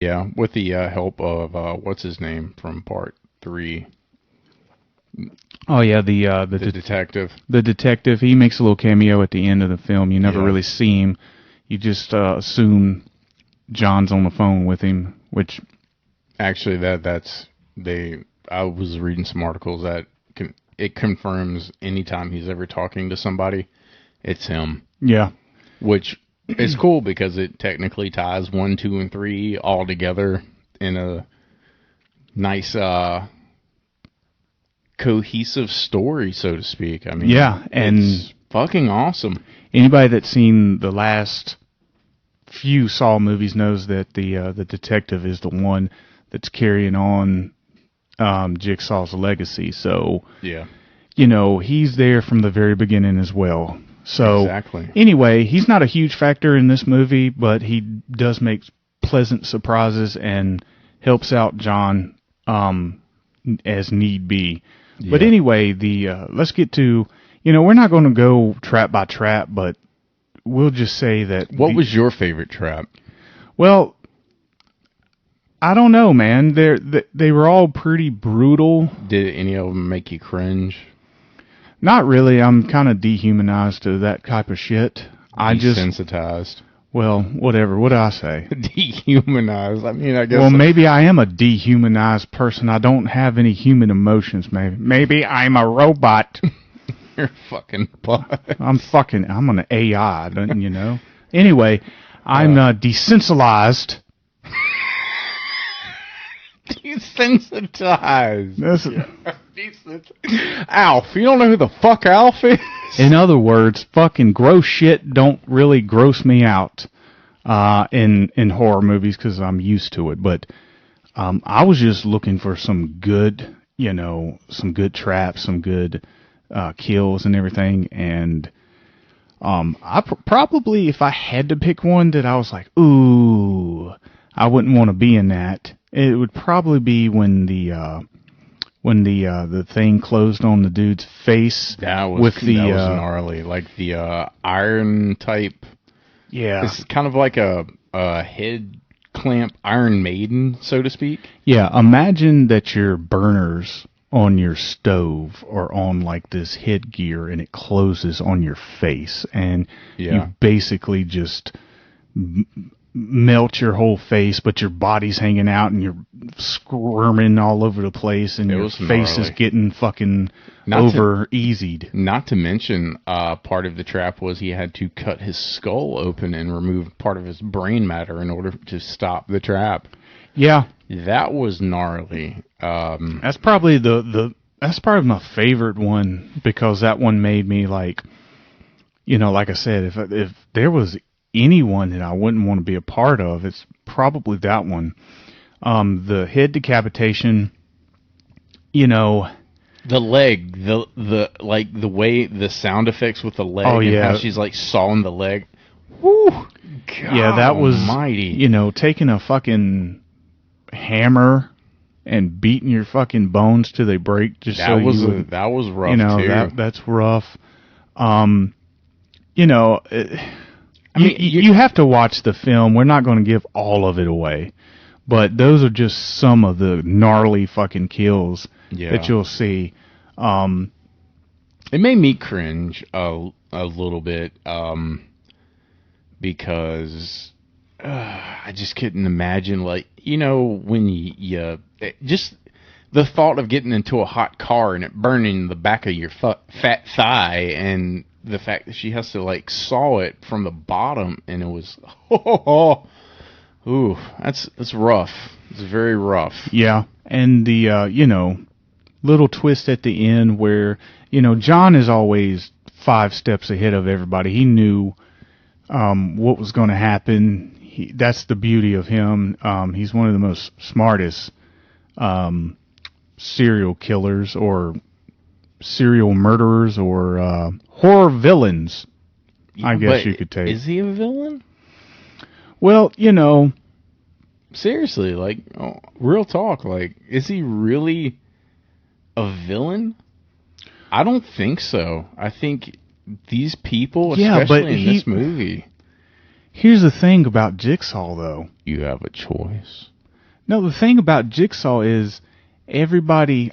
Yeah, with the help of what's his name from part 3, Oh yeah, the detective. the detective. He makes a little cameo at the end of the film. You never Yeah, really see him. You just assume John's on the phone with him, which actually, that's they. I was reading some articles that it confirms anytime he's ever talking to somebody, it's him. yeah, Which is cool because it technically ties 1, 2, and 3 all together in a nice, cohesive story, so to speak. I mean, yeah. And it's fucking awesome. anybody that's seen the last few Saw movies knows that the detective is the one that's carrying on Jigsaw's legacy. So Yeah, he's there from the very beginning as well. So exactly. anyway, he's not a huge factor in this movie, but he does make pleasant surprises and helps out John as need be. But Yeah. anyway, the let's get to we're not going to go trap by trap, but we'll just say that What was your favorite trap? well, I don't know, man. They were all pretty brutal. Did any of them make you cringe? Not really. I'm kind of dehumanized to that type of shit. I just Desensitized. well, whatever. What do I say? Dehumanized. I mean, I guess. Well, maybe I am a dehumanized person. I don't have any human emotions. Maybe I'm a robot. You're fucking butt. I'm an AI, don't you know? Anyway, I'm desensitized. Desensitized. This, Alf. You don't know who the fuck Alf is? in other words, fucking gross shit don't really gross me out in horror movies because I'm used to it. But I was just looking for some good, some good traps, some good kills and everything. And I probably, if I had to pick one that I was like, ooh, I wouldn't want to be in that. It would probably be when the thing closed on the dude's face. That was gnarly. Like the iron type. Yeah. It's kind of like a head clamp Iron Maiden, so to speak. Yeah. Imagine that your burners on your stove or on like this headgear and it closes on your face and you basically just melt your whole face, but your body's hanging out and you're squirming all over the place and your face is getting fucking over-easied. Not to mention, part of the trap was he had to cut his skull open and remove part of his brain matter in order to stop the trap. Yeah. That was gnarly. That's probably that's probably my favorite one because that one made me like, like I said, if there was anyone that I wouldn't want to be a part of, it's probably that one. The head decapitation, the leg, the like the way the sound effects with the leg, and how she's like sawing the leg. Woo! God yeah, that was almighty. Taking a fucking hammer and beating your fucking bones till they break. Just that was rough. Too. That's rough. I mean, you have to watch the film. We're not going to give all of it away, but those are just some of the gnarly fucking kills that you'll see. It made me cringe a little bit because I just couldn't imagine, like, when you just the thought of getting into a hot car and it burning the back of your fat thigh, and the fact that she has to like saw it from the bottom, and it was ooh, that's rough. It's very rough. Yeah, and the little twist at the end where John is always 5 steps ahead of everybody. He knew what was going to happen. That's the beauty of him. He's one of the most smartest serial killers or serial murderers or horror villains, I guess you could take. Is he a villain? Well, seriously, like, real talk, like, is he really a villain? I don't think so. I think these people, especially in this movie. Here's the thing about Jigsaw, though. You have a choice. No, the thing about Jigsaw is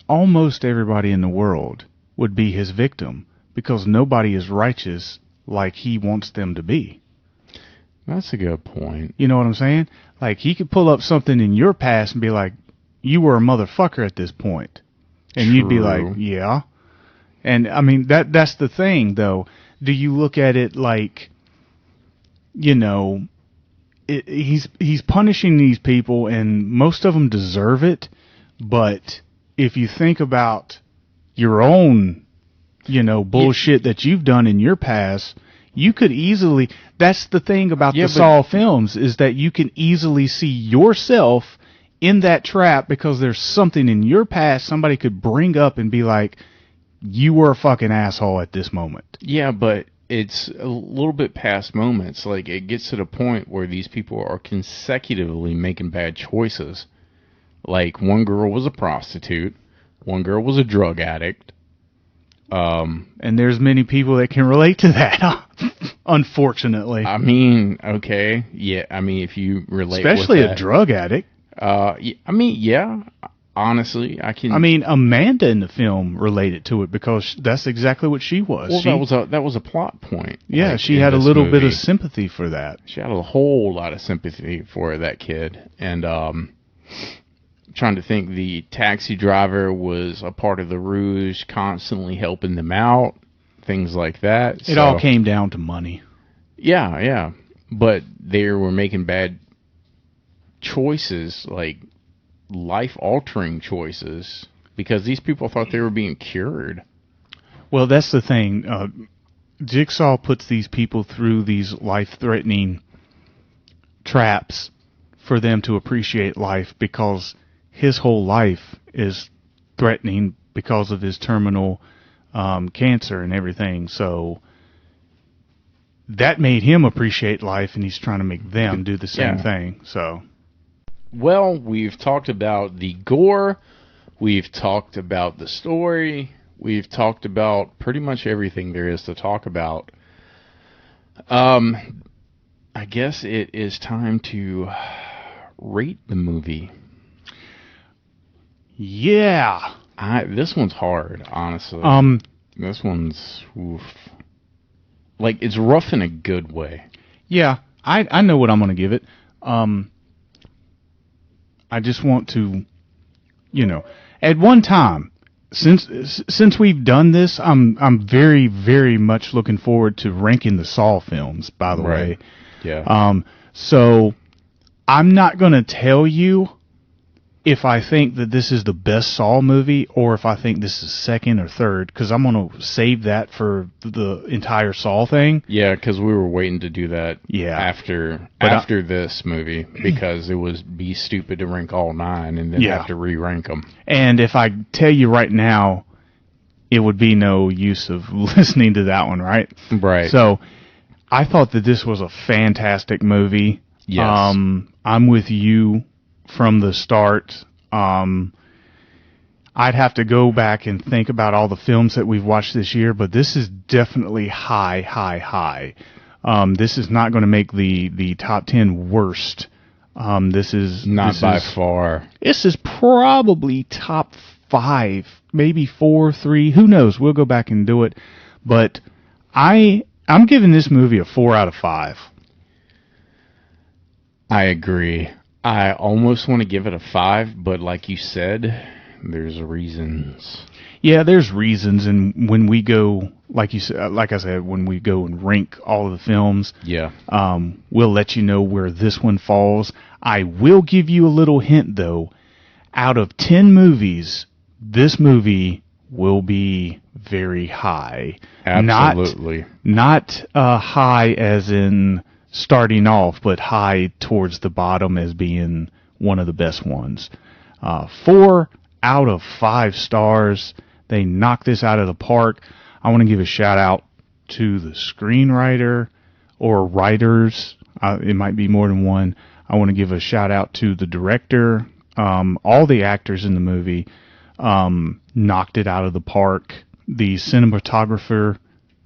almost everybody in the world would be his victim because nobody is righteous like he wants them to be. That's a good point. You know what I'm saying? Like, he could pull up something in your past and be like, you were a motherfucker at this point. And you'd be like, yeah. And, I mean, that's the thing, though. Do you look at it like, you know, he's punishing these people, and most of them deserve it. But if you think about your own, you know, bullshit that you've done in your past, you could easily. That's the thing about the Saw films, is that you can easily see yourself in that trap because there's something in your past somebody could bring up and be like, you were a fucking asshole at this moment. Yeah, but it's a little bit past moments. Like, it gets to the point where these people are consecutively making bad choices. Like, one girl was a prostitute, one girl was a drug addict. And there's many people that can relate to that, unfortunately. I mean, okay, yeah. I mean, if you relate, especially with that, a drug addict. I mean, yeah. Honestly, I can. I mean, Amanda in the film related to it because that's exactly what she was. Well, that was a plot point. Yeah, like, she had a little bit of sympathy for that. She had a whole lot of sympathy for that kid, and trying to think, the taxi driver was a part of the ruse, constantly helping them out, things like that. It all came down to money. Yeah, but they were making bad choices, like life-altering choices, because these people thought they were being cured. Well, that's the thing. Jigsaw puts these people through these life-threatening traps for them to appreciate life, because his whole life is threatening because of his terminal cancer and everything. So that made him appreciate life, and he's trying to make them do the same thing. So, well, we've talked about the gore, we've talked about the story, we've talked about pretty much everything there is to talk about. I guess it is time to rate the movie. Yeah. This one's hard, honestly. This one's oof. Like, it's rough in a good way. Yeah, I know what I'm going to give it. I just want to, you know, at one time, since we've done this, I'm very, very much looking forward to ranking the Saw films, by the way. Yeah. So I'm not going to tell you if I think that this is the best Saw movie or if I think this is second or third, because I'm going to save that for the entire Saw thing. Yeah, because we were waiting to do that after this movie, because it would be stupid to rank all 9 and then have to re-rank them. And if I tell you right now, it would be no use of listening to that one, right? Right. So I thought that this was a fantastic movie. Yes. I'm with you from the start. I'd have to go back and think about all the films that we've watched this year, but this is definitely high. This is not going to make the top 10 worst. This is not by far. This is probably top 5, maybe 4, 3. Who knows? We'll go back and do it. But I'm giving this movie a 4 out of 5. I agree. I almost want to give it a 5, but like you said, there's reasons. Yeah, there's reasons, and when we go, like I said, when we go and rank all of the films, we'll let you know where this one falls. I will give you a little hint, though. Out of 10 movies, this movie will be very high. Absolutely. Not high as in starting off, but high towards the bottom as being one of the best ones. 4 out of 5 stars. They knocked this out of the park. I want to give a shout out to the screenwriter or writers. It might be more than one. I want to give a shout out to the director. All the actors in the movie knocked it out of the park. The cinematographer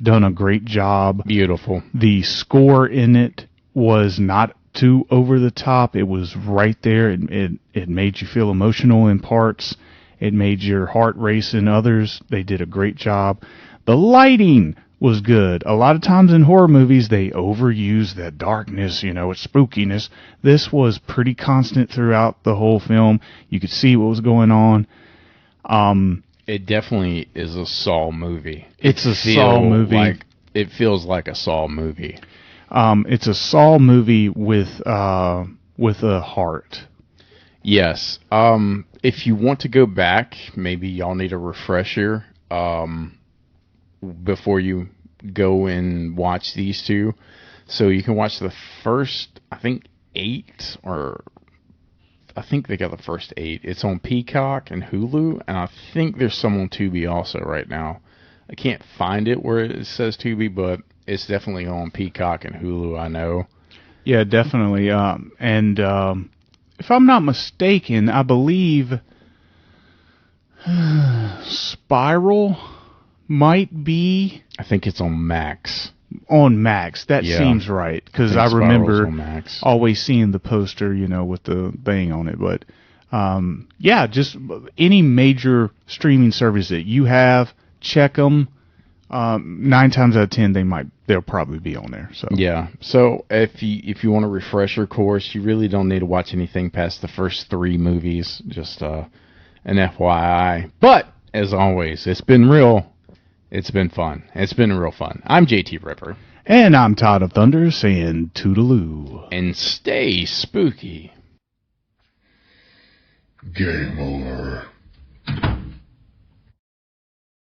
done a great job. Beautiful. The score in it was not too over the top. It was right there. It made you feel emotional in parts. It made your heart race in others. They did a great job. The lighting was good. A lot of times in horror movies, they overuse that darkness, its spookiness. This was pretty constant throughout the whole film. You could see what was going on. It definitely is a Saw movie. It's a Saw movie. It feels like a Saw movie. It's a Saw movie with a heart. Yes. If you want to go back, maybe y'all need a refresher before you go and watch these two. So you can watch the first, I think, 8, or I think they got the first 8. It's on Peacock and Hulu, and I think there's some on Tubi also right now. I can't find it where it says Tubi, but it's definitely on Peacock and Hulu, I know. Yeah, definitely. And if I'm not mistaken, I believe Spiral might be... I think it's on Max. On Max. That seems right. Because I remember always seeing the poster, with the thing on it. But, yeah, just any major streaming service that you have, check them. 9 times out of 10, they'll probably be on there. So yeah. So if you want a refresher course, you really don't need to watch anything past the first 3 movies. Just an FYI. But as always, it's been real. It's been fun. It's been real fun. I'm JT Ripper. And I'm Todd of Thunder saying toodaloo. And stay spooky. Game over.